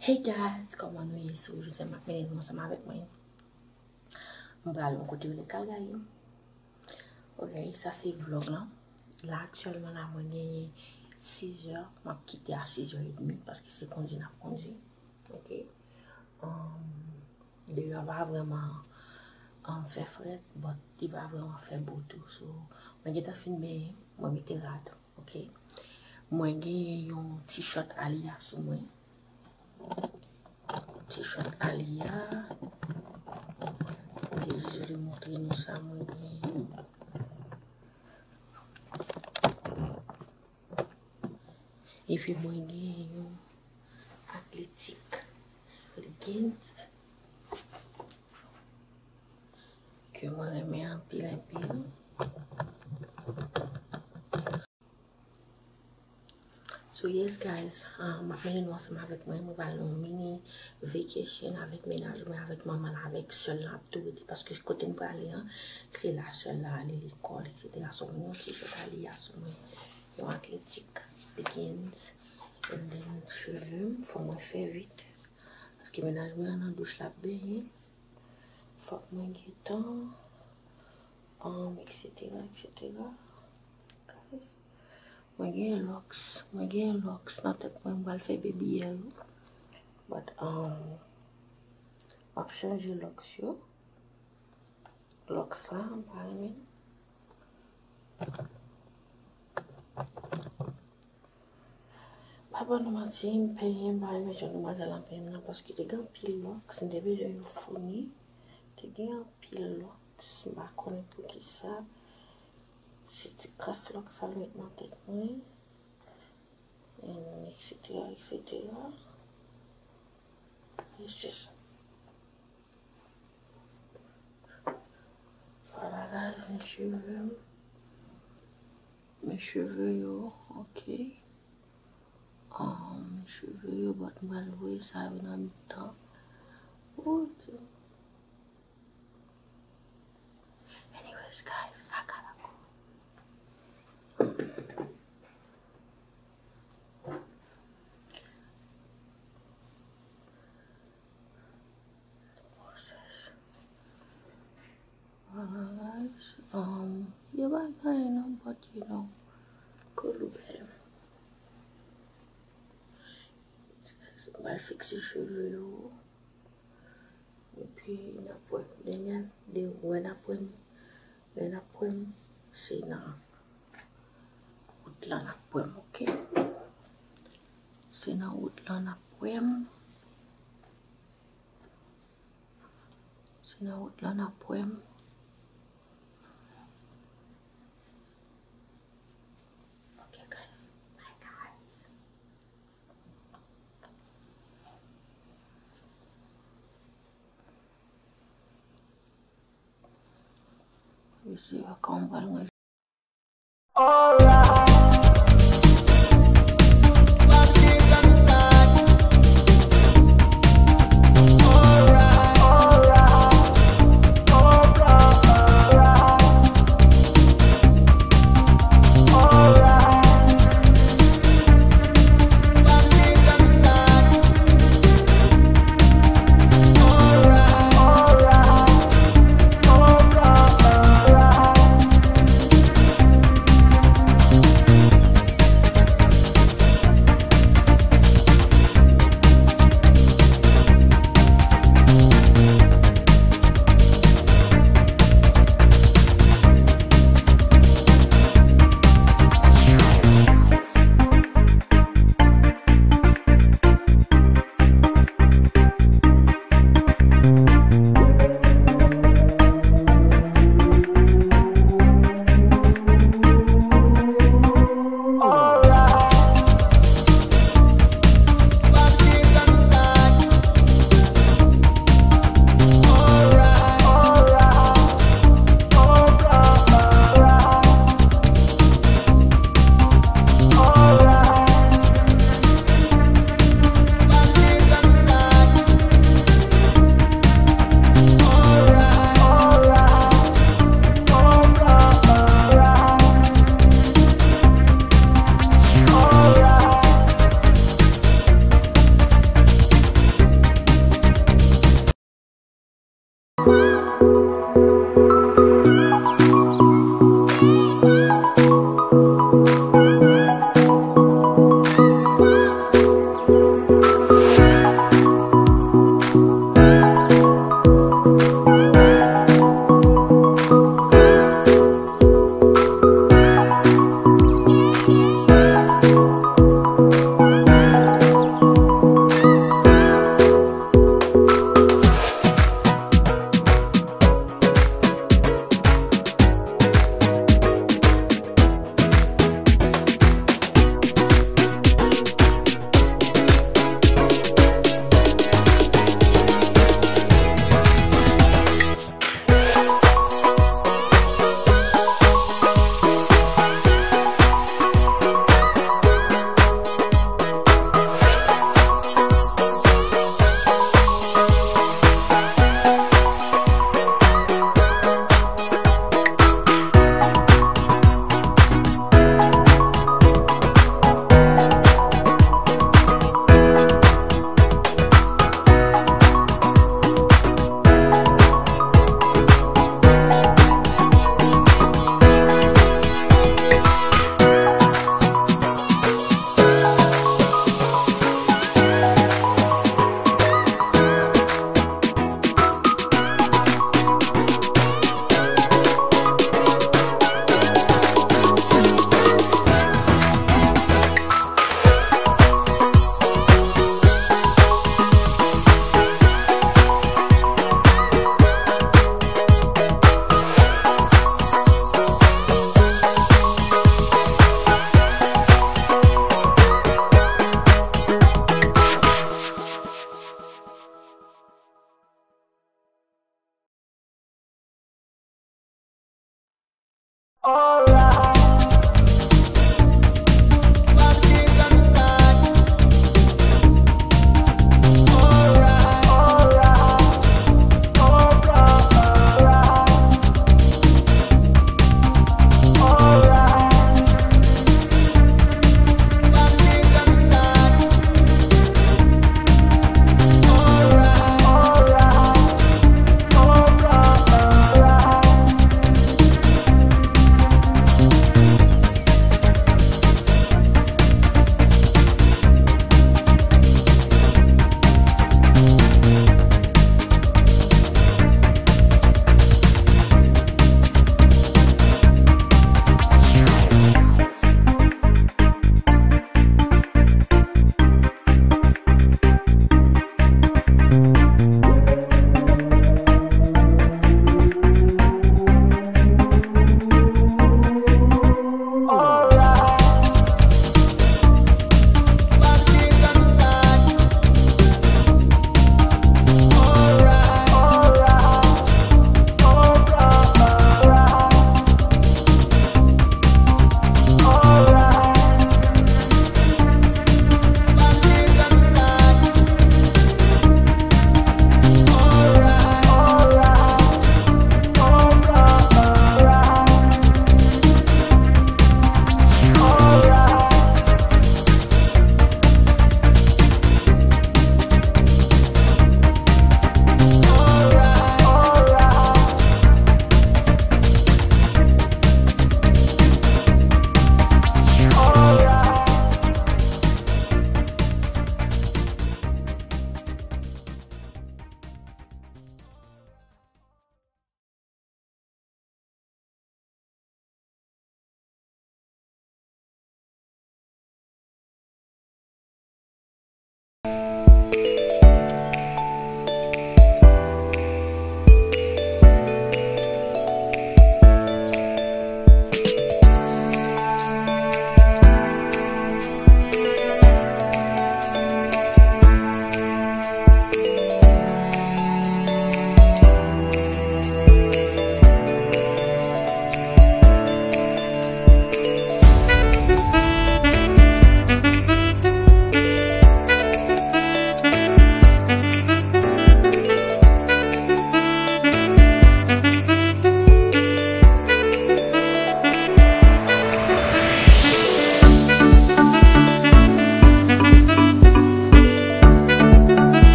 Hey guys, comment nous sommes aujourd'hui? Je m'appelle ensemble avec moi. On va aller côté de Calgary. Ok, ça c'est vlog là. Là actuellement là, moi j'ai 6 heures. Je vais quitter à 6h30 parce que c'est conduit à conduire. Ok. Il va pas vraiment faire frais, mais il va vraiment faire beau tout. So, moi j'ai filmé, moi je suis rad. Ok. Moi j'ai un t-shirt Alia sur moi. T-shirt Alia. Je vais montrer nous ça. Et puis moi j'ai un athlétique. Leggings. Que moi j'aime un pile. So yes guys, ma famille nous ensemble avec moi, nous allons mini vacation avec Menaj, mais avec maman avec seule là tout parce que je côté pour aller c'est la seule là aller l'école etc. So mon t-shirt aller à so moi athlétique leggings et then cheveux faut moi faire vite parce que Menaj moi en douche la baigner faut moi temps etc. guys. Mwen gen locks, not that mwen bal fe baby yellow, but ap chanje locks yo, locks la, mpare men. Papa nou mati mpeye mpare men jan nou mazel anpeye men paske te gen pil locks, nde beje yo founi, te gen pil locks, mba konen pou ki sa. Si tu casses là, ça va être dans tête, etc. Et c'est ça. Voilà, là, mes cheveux, yo, ok. Mes cheveux, yo, but malgré ça, va dans le temps. Oh, anyways, guys, I gotta go. Yeah, but you know, could do better. On va fixer les cheveux. Et puis, c'est dans la poème, ok? C'est dans la poème. C'est dans la poème. Okay, guys. Bye, guys. You see, I come back. Alright.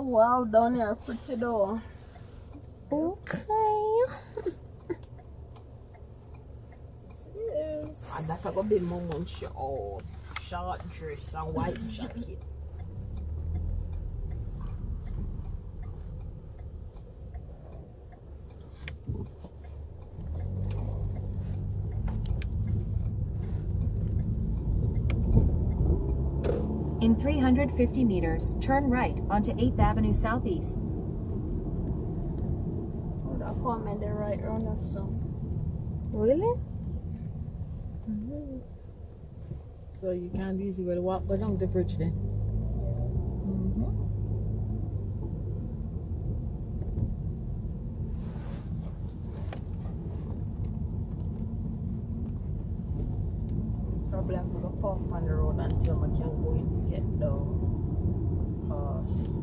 Wow, down here pretty though. Okay. Yes. And that's gonna be my short dress and white jacket. In 350 meters, turn right onto 8th Avenue Southeast. Oh, that come in the right round or so. Really? Mm-hmm. So you can't easily well walk along the bridge then. Probably I'm gonna park on the road until I can go in to get the pass.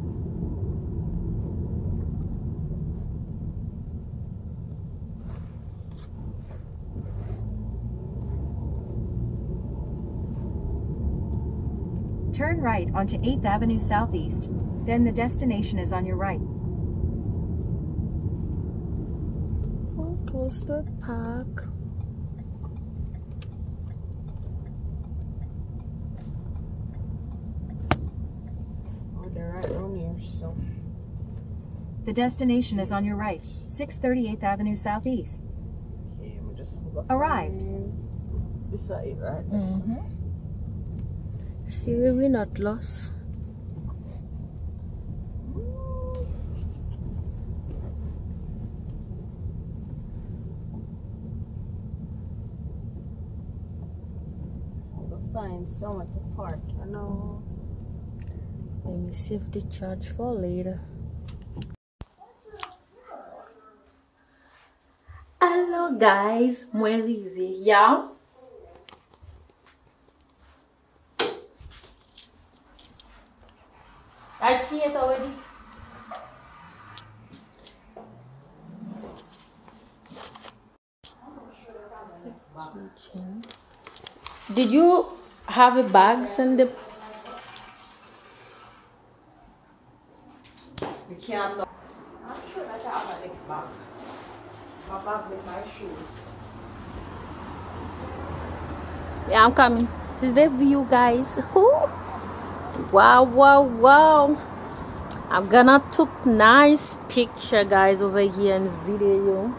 Turn right onto 8th Avenue Southeast. Then the destination is on your right. Close to the park. Oh, they're right around here, so. The destination is on your right. 638th Avenue Southeast. Okay, I'm just gonna Arrived. This side, right? See, we're not lost. Find somewhere to park, you know. Let me save the charge for later. Hello guys, Mwen rive ya. I see it already. Did you have a bag and the You can't. I'm sure that I have an next bag. My bag with my shoes. Yeah, I'm coming. This is the view, guys. Ooh. Wow, wow, wow. I'm gonna take nice picture, guys, over here in video.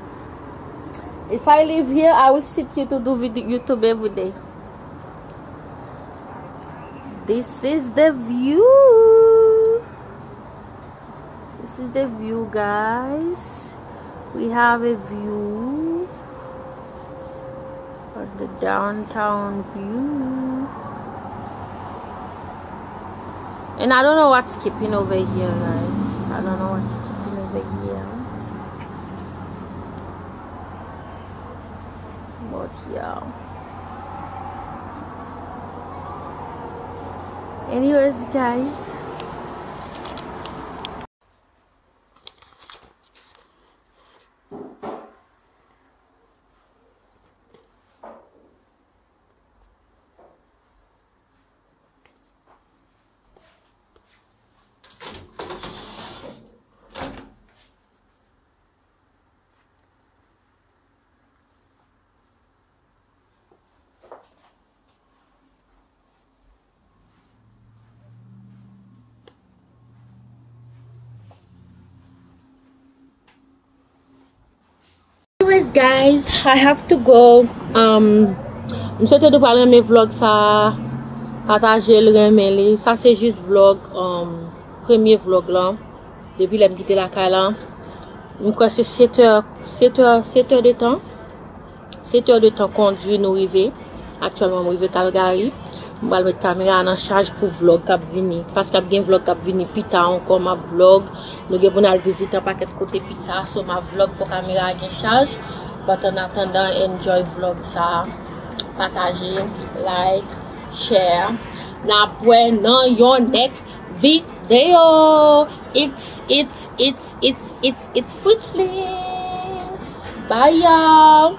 If I live here, I will sit here to do video YouTube every day. This is the view. This is the view, guys. We have a view of the downtown view. And I don't know what's keeping over here, guys. I don't know what's keeping over here. But yeah. Anyways, guys. Anyways, guys, I have to go. Je souhaite de parler mes vlogs ça partager le remeli. Ça c'est juste vlog premier vlog là depuis la quitter la caille là. Donc c'est 7 heures de temps. 7 heures de temps conduit nous arriver. Actuellement nous arriver Calgary. Je vais mettre caméra en charge pour vlog cap venir parce qu'il y a un vlog cap venir plus tard encore ma vlog. Nous avons aller visiter un paquet de côté plus tard sur ma vlog faut caméra en charge. But en attendant enjoy vlog ça. Partager, like, share. Now when on your next video, it's Fritzlin. Bye y'all.